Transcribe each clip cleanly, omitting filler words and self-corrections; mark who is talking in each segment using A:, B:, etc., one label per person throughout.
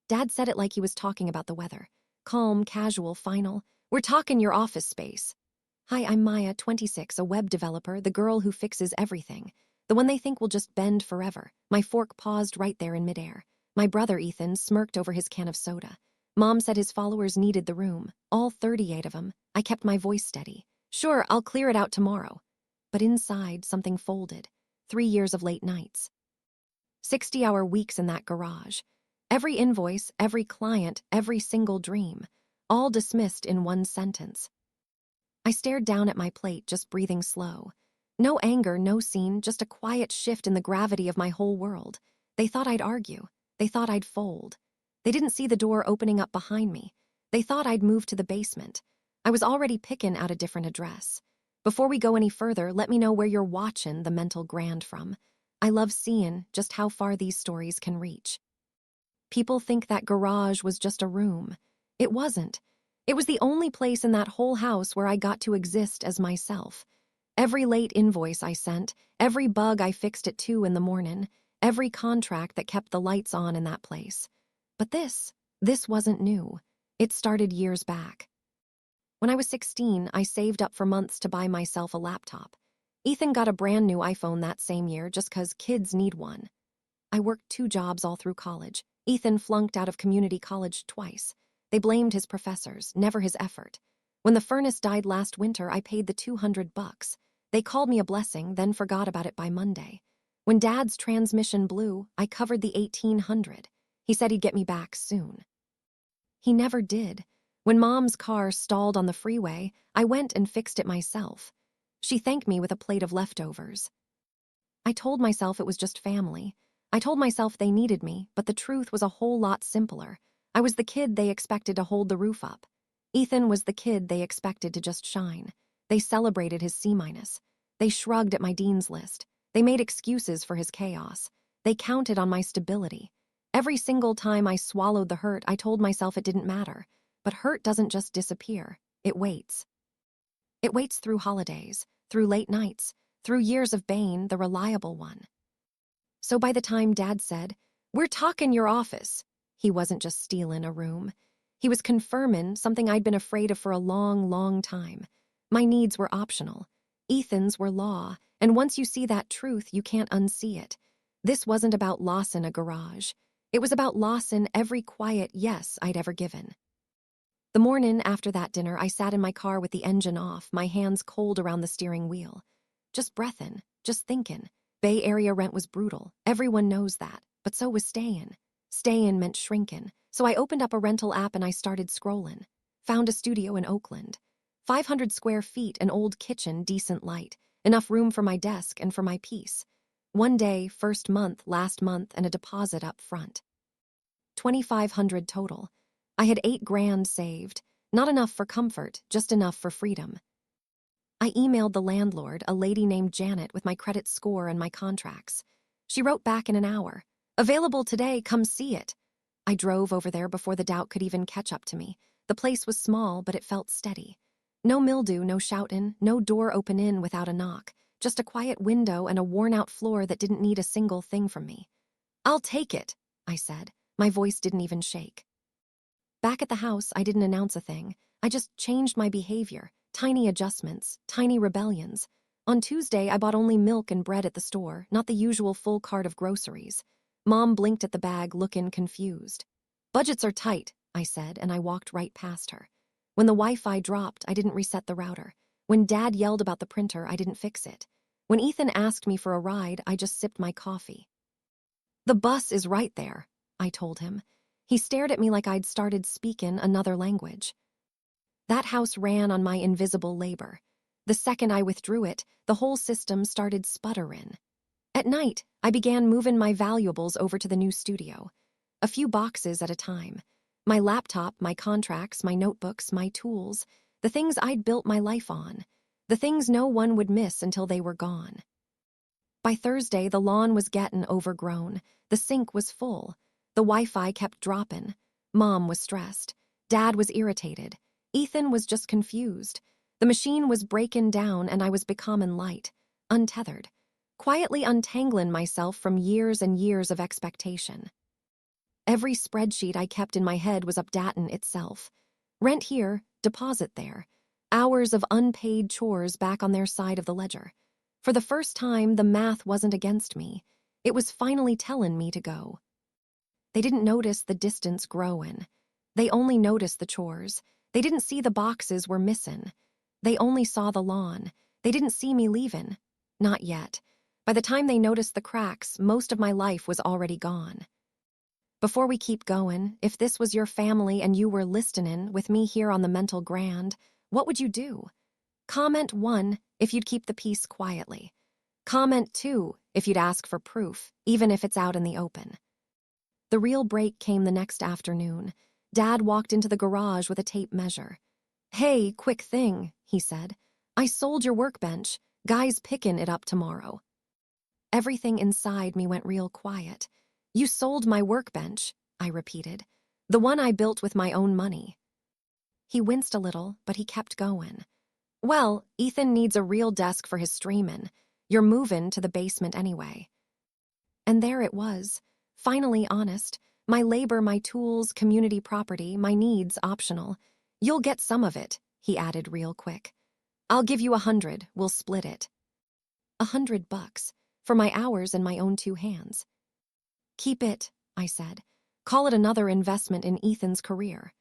A: Dad said it like he was talking about the weather. Calm, casual, final. "We're talking your office space." "Hi, I'm Maya, 26, a web developer, the girl who fixes everything. The one they think will just bend forever." My fork paused right there in midair. My brother, Ethan, smirked over his can of soda. Mom said his followers needed the room, all 38 of them. I kept my voice steady. "Sure, I'll clear it out tomorrow." But inside, something folded. 3 years of late nights. 60-hour weeks in that garage. Every invoice, every client, every single dream. All dismissed in one sentence. I stared down at my plate, just breathing slow. No anger, no scene, just a quiet shift in the gravity of my whole world. They thought I'd argue. They thought I'd fold. They didn't see the door opening up behind me. They thought I'd move to the basement. I was already picking out a different address. "Before we go any further, let me know where you're watching the mental grand from. I love seeing just how far these stories can reach." People think that garage was just a room. It wasn't. It was the only place in that whole house where I got to exist as myself. Every late invoice I sent, every bug I fixed at 2 in the morning, every contract that kept the lights on in that place. But this wasn't new. It started years back. When I was 16, I saved up for months to buy myself a laptop. Ethan got a brand new iPhone that same year just 'cause kids need one. I worked 2 jobs all through college. Ethan flunked out of community college twice. They blamed his professors, never his effort. When the furnace died last winter, I paid the $200. They called me a blessing, then forgot about it by Monday. When Dad's transmission blew, I covered the $1,800. He said he'd get me back soon. He never did. When Mom's car stalled on the freeway, I went and fixed it myself. She thanked me with a plate of leftovers. I told myself it was just family. I told myself they needed me, but the truth was a whole lot simpler. I was the kid they expected to hold the roof up. Ethan was the kid they expected to just shine. They celebrated his C-. They shrugged at my dean's list. They made excuses for his chaos. They counted on my stability. Every single time I swallowed the hurt, I told myself it didn't matter. But hurt doesn't just disappear. It waits. It waits through holidays, through late nights, through years of Bane, the reliable one. So by the time Dad said, "We're talking your office," he wasn't just stealing a room. He was confirming something I'd been afraid of for a long, long time. My needs were optional. Ethan's were law, and once you see that truth, you can't unsee it. This wasn't about loss in a garage. It was about loss in every quiet yes I'd ever given. The morning after that dinner, I sat in my car with the engine off, my hands cold around the steering wheel. Just breathing, just thinking. Bay Area rent was brutal. Everyone knows that. But so was staying. Staying meant shrinking. So I opened up a rental app and I started scrolling. Found a studio in Oakland. 500 square feet, an old kitchen, decent light. Enough room for my desk and for my peace. One day, first month, last month, and a deposit up front. 2,500 total. I had $8,000 saved. Not enough for comfort, just enough for freedom. I emailed the landlord, a lady named Janet, with my credit score and my contracts. She wrote back in an hour. "Available today, come see it." I drove over there before the doubt could even catch up to me. The place was small, but it felt steady. No mildew, no shouting, no door open in without a knock. Just a quiet window and a worn-out floor that didn't need a single thing from me. "I'll take it," I said. My voice didn't even shake. Back at the house, I didn't announce a thing. I just changed my behavior. Tiny adjustments, tiny rebellions. On Tuesday, I bought only milk and bread at the store, not the usual full cart of groceries. Mom blinked at the bag, looking confused. "Budgets are tight," I said, and I walked right past her. When the Wi-Fi dropped, I didn't reset the router. When Dad yelled about the printer, I didn't fix it. When Ethan asked me for a ride, I just sipped my coffee. "The bus is right there," I told him. He stared at me like I'd started speaking another language. That house ran on my invisible labor. The second I withdrew it, the whole system started sputtering. At night, I began moving my valuables over to the new studio. A few boxes at a time. My laptop, my contracts, my notebooks, my tools, the things I'd built my life on, the things no one would miss until they were gone. By Thursday, the lawn was getting overgrown. The sink was full. The Wi-Fi kept dropping. Mom was stressed. Dad was irritated. Ethan was just confused. The machine was breaking down and I was becoming light, untethered, quietly untangling myself from years and years of expectation. Every spreadsheet I kept in my head was updatin' itself. Rent here, deposit there. Hours of unpaid chores back on their side of the ledger. For the first time, the math wasn't against me. It was finally tellin' me to go. They didn't notice the distance growin'. They only noticed the chores. They didn't see the boxes were missin'. They only saw the lawn. They didn't see me leavin'. Not yet. By the time they noticed the cracks, most of my life was already gone. Before we keep goin', if this was your family and you were listenin' with me here on the mental grand, what would you do? Comment 1 if you'd keep the peace quietly. Comment 2 if you'd ask for proof, even if it's out in the open. The real break came the next afternoon. Dad walked into the garage with a tape measure. "Hey, quick thing," he said. "I sold your workbench. Guy's pickin' it up tomorrow." Everything inside me went real quiet. "You sold my workbench," I repeated. "The one I built with my own money." He winced a little, but he kept going. "Well, Ethan needs a real desk for his streamin'. You're movin' to the basement anyway." And there it was. Finally honest. My labor, my tools, community property, my needs optional. "You'll get some of it," he added real quick. "I'll give you 100, we'll split it." $100, for my hours and my own 2 hands. "Keep it," I said. "Call it another investment in Ethan's career."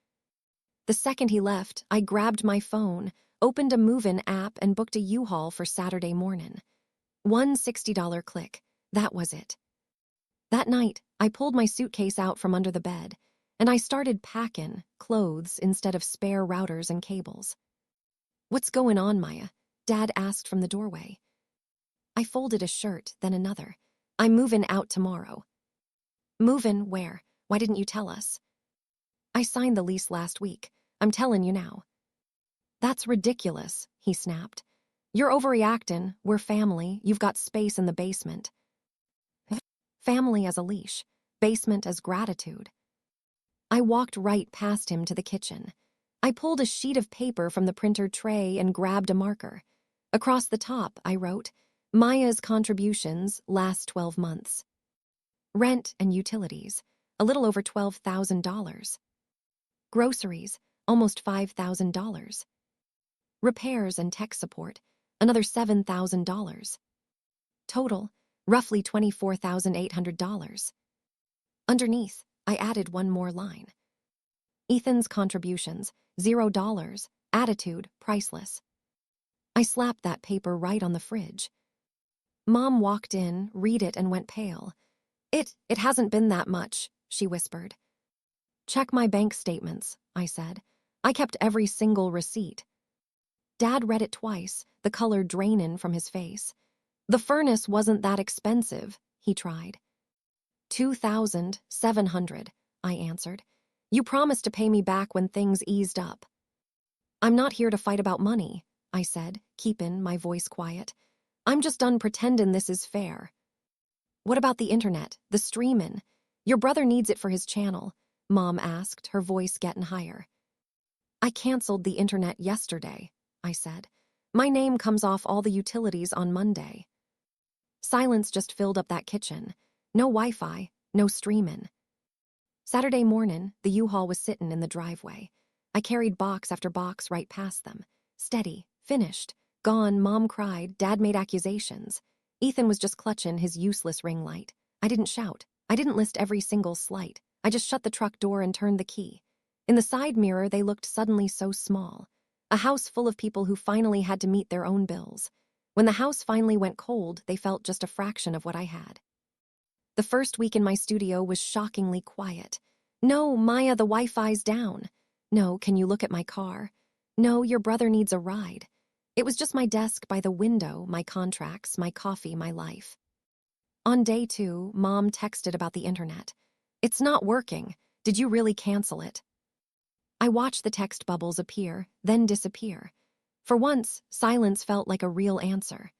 A: The second he left, I grabbed my phone, opened a move-in app, and booked a U-Haul for Saturday morning. One $60 click. That was it. That night, I pulled my suitcase out from under the bed, and I started packing clothes instead of spare routers and cables. "What's going on, Maya?" Dad asked from the doorway. I folded a shirt, then another. "I'm moving out tomorrow." "Movin' where? Why didn't you tell us?" "I signed the lease last week. I'm telling you now." "That's ridiculous," he snapped. "You're overreacting. We're family. You've got space in the basement." Family as a leash, basement as gratitude. I walked right past him to the kitchen. I pulled a sheet of paper from the printer tray and grabbed a marker. Across the top, I wrote, "Maya's contributions last 12 months. Rent and utilities, a little over $12,000. Groceries, almost $5,000. Repairs and tech support, another $7,000. Total, roughly $24,800. Underneath, I added one more line. Ethan's contributions, $0. Attitude, priceless. I slapped that paper right on the fridge. Mom walked in, read it, and went pale. It hasn't been that much," she whispered. "Check my bank statements," I said. "I kept every single receipt." Dad read it twice, the color drainin' from his face. "The furnace wasn't that expensive," he tried. $2,700, I answered. "You promised to pay me back when things eased up." "I'm not here to fight about money," I said, keepin' my voice quiet. "I'm just done pretendin' this is fair." "What about the internet, the streamin'? Your brother needs it for his channel," Mom asked, her voice gettin' higher. "I canceled the internet yesterday," I said. "My name comes off all the utilities on Monday." Silence just filled up that kitchen. No Wi-Fi, no streamin'. Saturday mornin', the U-Haul was sittin' in the driveway. I carried box after box right past them. Steady, finished, gone. Mom cried, Dad made accusations. Ethan was just clutchin' his useless ring light. I didn't shout. I didn't list every single slight. I just shut the truck door and turned the key. In the side mirror, they looked suddenly so small. A house full of people who finally had to meet their own bills. When the house finally went cold, they felt just a fraction of what I had. The first week in my studio was shockingly quiet. "No, Maya, the Wi-Fi's down." "No, can you look at my car?" "No, your brother needs a ride." It was just my desk by the window, my contracts, my coffee, my life. On day 2, Mom texted about the internet. "It's not working. Did you really cancel it?" I watched the text bubbles appear, then disappear. For once, silence felt like a real answer.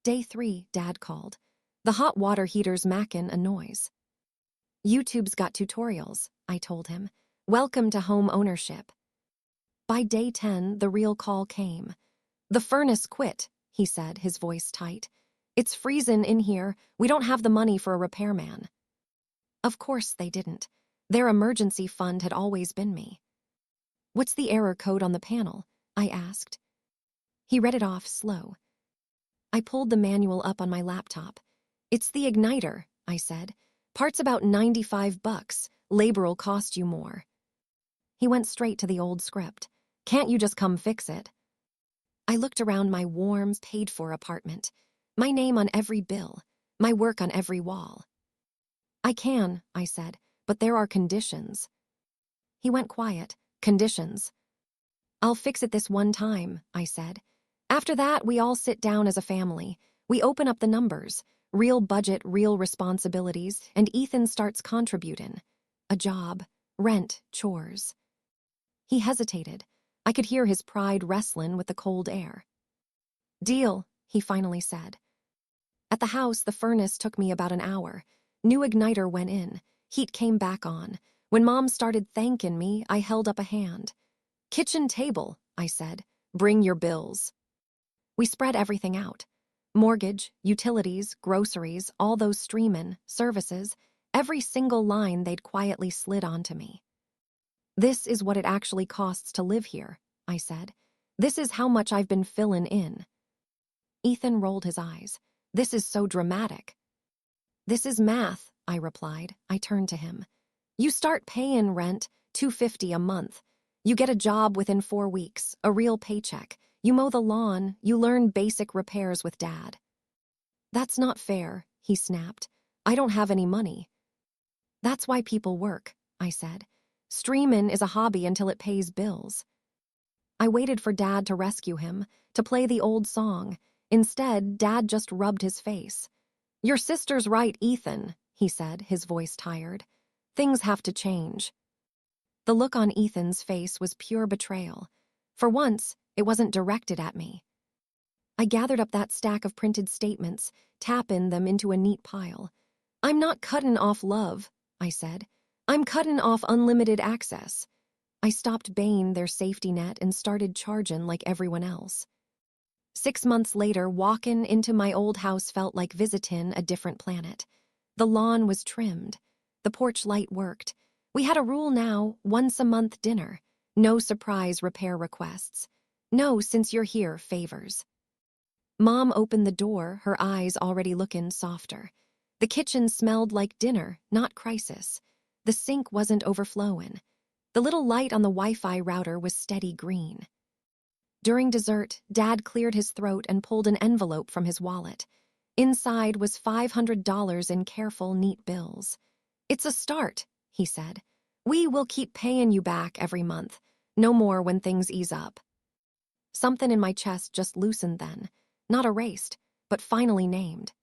A: Day 3, Dad called. "The hot water heater's mackin' a noise." "YouTube's got tutorials," I told him. "Welcome to home ownership." By day 10, the real call came. "The furnace quit," he said, his voice tight. "It's freezin' in here. We don't have the money for a repairman." Of course they didn't. Their emergency fund had always been me. "What's the error code on the panel?" I asked. He read it off slow. I pulled the manual up on my laptop. "It's the igniter," I said. "Part's about $95. Labor'll cost you more." He went straight to the old script. "Can't you just come fix it?" I looked around my warm, paid-for apartment. My name on every bill. My work on every wall. "I can," I said, "but there are conditions." He went quiet. "Conditions?" "I'll fix it this one time," I said. "After that, we all sit down as a family. We open up the numbers. Real budget, real responsibilities, and Ethan starts contributing. A job, rent, chores." He hesitated. I could hear his pride wrestling with the cold air. "Deal," he finally said. At the house, the furnace took me about an hour. New igniter went in. Heat came back on. When Mom started thanking me, I held up a hand. "Kitchen table," I said. "Bring your bills." We spread everything out. Mortgage, utilities, groceries, all those streamin', services, every single line they'd quietly slid onto me. "This is what it actually costs to live here," I said. "This is how much I've been filling in." Ethan rolled his eyes. "This is so dramatic." "This is math," I replied. I turned to him. "You start paying rent, $250 a month. You get a job within 4 weeks, a real paycheck. You mow the lawn, you learn basic repairs with Dad." "That's not fair," he snapped. "I don't have any money." "That's why people work," I said. "Streamin' is a hobby until it pays bills." I waited for Dad to rescue him, to play the old song. Instead, Dad just rubbed his face. "Your sister's right, Ethan," he said, his voice tired. "Things have to change." The look on Ethan's face was pure betrayal. For once, it wasn't directed at me. I gathered up that stack of printed statements, tapping them into a neat pile. "I'm not cutting off love," I said. "I'm cutting off unlimited access." I stopped baying their safety net and started charging like everyone else. 6 months later, walking into my old house felt like visiting a different planet. The lawn was trimmed. The porch light worked. We had a rule now, once-a-month dinner. No surprise repair requests. No since you're here favors. Mom opened the door, her eyes already looking softer. The kitchen smelled like dinner, not crisis. The sink wasn't overflowing. The little light on the Wi-Fi router was steady green. During dessert, Dad cleared his throat and pulled an envelope from his wallet. Inside was $500 in careful, neat bills. "It's a start," he said. "We will keep paying you back every month. No more when things ease up." Something in my chest just loosened then. Not erased, but finally named.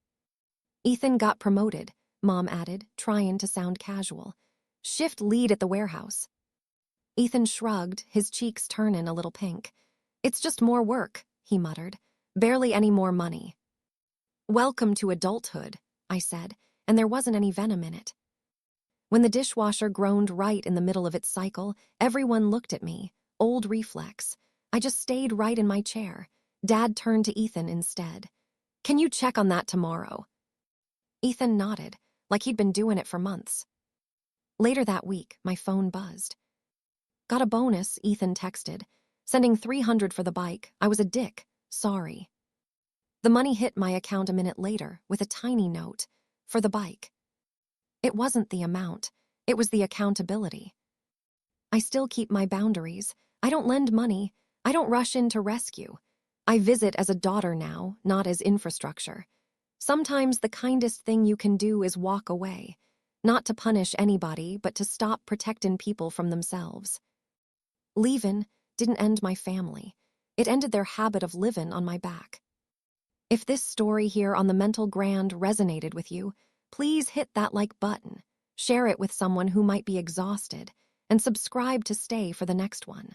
A: "Ethan got promoted," Mom added, trying to sound casual. "Shift lead at the warehouse." Ethan shrugged, his cheeks turning a little pink. "It's just more work," he muttered. "Barely any more money." "Welcome to adulthood," I said, and there wasn't any venom in it. When the dishwasher groaned right in the middle of its cycle, everyone looked at me. Old reflex. I just stayed right in my chair. Dad turned to Ethan instead. "Can you check on that tomorrow?" Ethan nodded, like he'd been doing it for months. Later that week, my phone buzzed. "Got a bonus," Ethan texted. "Sending $300 for the bike. I was a dick. Sorry." The money hit my account a minute later with a tiny note. For the bike. It wasn't the amount. It was the accountability. I still keep my boundaries. I don't lend money. I don't rush in to rescue. I visit as a daughter now, not as infrastructure. Sometimes the kindest thing you can do is walk away. Not to punish anybody, but to stop protecting people from themselves. Leaving didn't end my family. It ended their habit of living on my back. If this story here on the Mental Grand resonated with you, please hit that like button, share it with someone who might be exhausted, and subscribe to stay for the next one.